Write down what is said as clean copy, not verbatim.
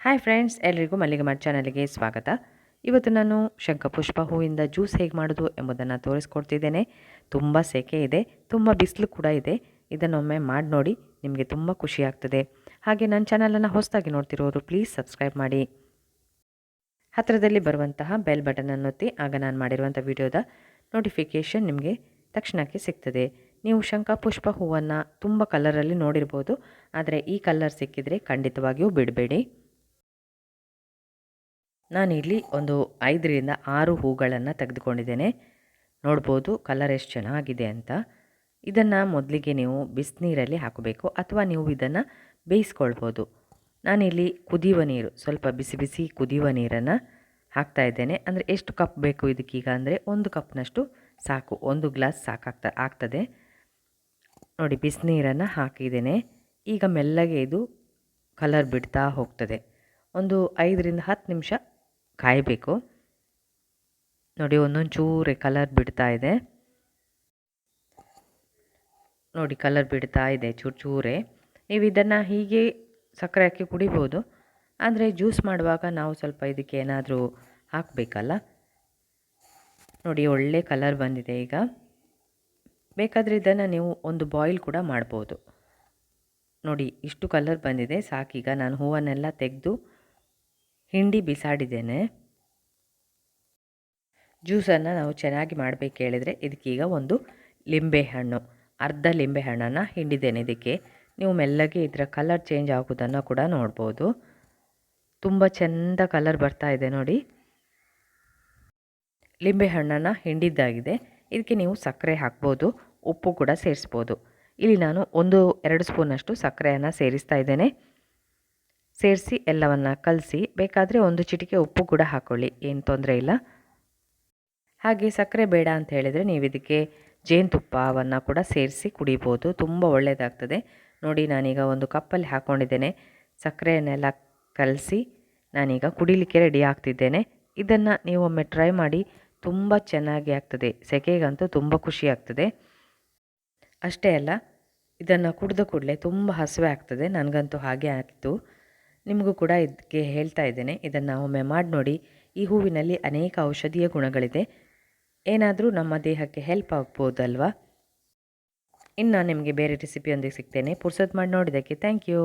Hi friends, ಎಲ್ರಿಗೂ ಮಲ್ಲಿಗೆ mart ಚಾನಲ್ಗೆ ಸ್ವಾಗತ. ಇವತ್ತು ನಾನು ಶಂಖಪುಷ್ಪ ಹೂವಿಂದ ಜ್ಯೂಸ್ ಹೇಗೆ ಮಾಡೋದು ಎಂಬುದನ್ನು ತೋರಿಸ್ಕೊಡ್ತಿದ್ದೇನೆ. ತುಂಬ ಸೆಕೆ ಇದೆ, ತುಂಬ ಬಿಸಿಲು ಕೂಡ ಇದೆ. ಇದನ್ನೊಮ್ಮೆ ಮಾಡಿ ನೋಡಿ, ನಿಮಗೆ ತುಂಬ ಖುಷಿ ಆಗ್ತದೆ. ಹಾಗೆ ನನ್ನ ಚಾನಲನ್ನು ಹೊಸದಾಗಿ ನೋಡ್ತಿರೋರು ಪ್ಲೀಸ್ ಸಬ್ಸ್ಕ್ರೈಬ್ ಮಾಡಿ. ಹತ್ತಿರದಲ್ಲಿ ಬರುವಂತಹ ಬೆಲ್ ಬಟನನ್ನು ಒತ್ತಿ, ಆಗ ನಾನು ಮಾಡಿರುವಂಥ ವಿಡಿಯೋದ ನೋಟಿಫಿಕೇಷನ್ ನಿಮಗೆ ತಕ್ಷಣಕ್ಕೆ ಸಿಗ್ತದೆ. ನೀವು ಶಂಖಪುಷ್ಪ ಹೂವನ್ನು ತುಂಬ ಕಲರಲ್ಲಿ ನೋಡಿರ್ಬೋದು, ಆದರೆ ಈ ಕಲರ್ ಸಿಕ್ಕಿದರೆ ಖಂಡಿತವಾಗಿಯೂ ಬಿಡಬೇಡಿ. ನಾನಿಲ್ಲಿ ಒಂದು 5ರಿಂದ 6 ಹೂಗಳನ್ನು ತೆಗೆದುಕೊಂಡಿದ್ದೇನೆ. ನೋಡ್ಬೋದು ಕಲರ್ ಎಷ್ಟು ಚೆನ್ನಾಗಿದೆ ಅಂತ. ಇದನ್ನು ಮೊದಲಿಗೆ ನೀವು ಬಿಸಿನೀರಲ್ಲಿ ಹಾಕಬೇಕು, ಅಥವಾ ನೀವು ಇದನ್ನು ಬೇಯಿಸ್ಕೊಳ್ಬೋದು. ನಾನಿಲ್ಲಿ ಕುದಿಯುವ ನೀರು, ಸ್ವಲ್ಪ ಬಿಸಿ ಬಿಸಿ ಕುದಿಯುವ ನೀರನ್ನು ಹಾಕ್ತಾಯಿದ್ದೇನೆ. ಅಂದರೆ ಎಷ್ಟು ಕಪ್ ಬೇಕು ಇದಕ್ಕೀಗ ಅಂದರೆ 1 ಕಪ್ನಷ್ಟು ಸಾಕು, 1 ಗ್ಲಾಸ್ ಆಗ್ತದೆ. ನೋಡಿ, ಬಿಸಿನೀರನ್ನು ಹಾಕಿದ್ದೇನೆ. ಈಗ ಮೆಲ್ಲಗೆ ಇದು ಕಲರ್ ಬಿಡ್ತಾ ಹೋಗ್ತದೆ. ಒಂದು 5ರಿಂದ 10 ನಿಮಿಷ ಕಾಯಬೇಕು. ನೋಡಿ, ಒಂದೊಂದು ಚೂರೆ ಕಲರ್ ಬಿಡ್ತಾ ಇದೆ. ನೋಡಿ, ಕಲರ್ ಬಿಡ್ತಾ ಇದೆ ಚೂರು ಚೂರೆ. ನೀವು ಇದನ್ನು ಹೀಗೆ ಸಕ್ಕರೆ ಹಾಕಿ ಕುಡಿಬೋದು, ಆದರೆ ಜ್ಯೂಸ್ ಮಾಡುವಾಗ ನಾವು ಸ್ವಲ್ಪ ಇದಕ್ಕೆ ಏನಾದರೂ ಹಾಕಬೇಕಲ್ಲ. ನೋಡಿ, ಒಳ್ಳೆ ಕಲರ್ ಬಂದಿದೆ. ಈಗ ಬೇಕಾದರೆ ಇದನ್ನು ನೀವು ಒಂದು ಬಾಯ್ಲ್ ಕೂಡ ಮಾಡ್ಬೋದು. ನೋಡಿ, ಇಷ್ಟು ಕಲರ್ ಬಂದಿದೆ, ಸಾಕೀಗ. ನಾನು ಹೂವನ್ನೆಲ್ಲ ತೆಗೆದು ಹಿಂಡಿ ಬಿಸಾಡಿದ್ದೇನೆ. ಜ್ಯೂಸನ್ನು ನಾವು ಚೆನ್ನಾಗಿ ಮಾಡಬೇಕು ಹೇಳಿದರೆ ಇದಕ್ಕೀಗ ಒಂದು ಲಿಂಬೆಹಣ್ಣು, ಅರ್ಧ ಲಿಂಬೆಹಣ್ಣನ್ನು ಹಿಂಡಿದ್ದೇನೆ. ಇದಕ್ಕೆ ನೀವು ಮೆಲ್ಲಗೆ ಇದರ ಕಲರ್ ಚೇಂಜ್ ಆಗೋದನ್ನು ಕೂಡ ನೋಡ್ಬೋದು. ತುಂಬ ಚೆಂದ ಕಲರ್ ಬರ್ತಾ ಇದೆ ನೋಡಿ. ಲಿಂಬೆಹಣ್ಣನ್ನು ಹಿಂಡಿದ್ದಾಗಿದೆ. ಇದಕ್ಕೆ ನೀವು ಸಕ್ಕರೆ ಹಾಕ್ಬೋದು, ಉಪ್ಪು ಕೂಡ ಸೇರಿಸ್ಬೋದು. ಇಲ್ಲಿ ನಾನು 1-2 ಸ್ಪೂನಷ್ಟು ಸಕ್ಕರೆಯನ್ನು ಸೇರಿಸ್ತಾ ಇದ್ದೇನೆ. ಸೇರಿಸಿ ಎಲ್ಲವನ್ನು ಕಲಸಿ, ಬೇಕಾದರೆ 1 ಚಿಟಿಕೆ ಉಪ್ಪು ಕೂಡ ಹಾಕ್ಕೊಳ್ಳಿ, ಏನು ತೊಂದರೆ ಇಲ್ಲ. ಹಾಗೆ ಸಕ್ಕರೆ ಬೇಡ ಅಂತ ಹೇಳಿದರೆ ನೀವು ಇದಕ್ಕೆ ಜೇನುತುಪ್ಪವನ್ನು ಕೂಡ ಸೇರಿಸಿ ಕುಡಿಬೋದು, ತುಂಬ ಒಳ್ಳೆಯದಾಗ್ತದೆ. ನೋಡಿ, ನಾನೀಗ 1 ಕಪ್ಪಲ್ಲಿ ಹಾಕ್ಕೊಂಡಿದ್ದೇನೆ. ಸಕ್ಕರೆಯನ್ನೆಲ್ಲ ಕಲಸಿ ನಾನೀಗ ಕುಡಿಲಿಕ್ಕೆ ರೆಡಿ ಆಗ್ತಿದ್ದೇನೆ. ಇದನ್ನು ನೀವೊಮ್ಮೆ ಟ್ರೈ ಮಾಡಿ, ತುಂಬ ಚೆನ್ನಾಗಿ ಆಗ್ತದೆ. ಸೆಕೆಗಂತೂ ತುಂಬ ಖುಷಿ ಆಗ್ತದೆ. ಅಷ್ಟೇ ಅಲ್ಲ, ಇದನ್ನು ಕುಡಿದ ಕೂಡಲೇ ತುಂಬ ಹಸಿವೆ ಆಗ್ತದೆ. ನನಗಂತೂ ಹಾಗೆ ಆಯಿತು. ನಿಮಗೂ ಕೂಡ ಇದಕ್ಕೆ ಹೇಳ್ತಾ ಇದ್ದೇನೆ, ಇದನ್ನು ಒಮ್ಮೆ ಮಾಡಿ ನೋಡಿ. ಈ ಹೂವಿನಲ್ಲಿ ಅನೇಕ ಔಷಧೀಯ ಗುಣಗಳಿದೆ. ಏನಾದರೂ ನಮ್ಮ ದೇಹಕ್ಕೆ ಹೆಲ್ಪ್ ಆಗ್ಬೋದಲ್ವಾ. ಇನ್ನು ನಾನು ನಿಮಗೆ ಬೇರೆ ರೆಸಿಪಿಯೊಂದಿಗೆ ಸಿಗ್ತೇನೆ. ಪುರ್ಸೊತ್ತು ಮಾಡಿ ನೋಡಿದ್ದಕ್ಕೆ ಥ್ಯಾಂಕ್ ಯು.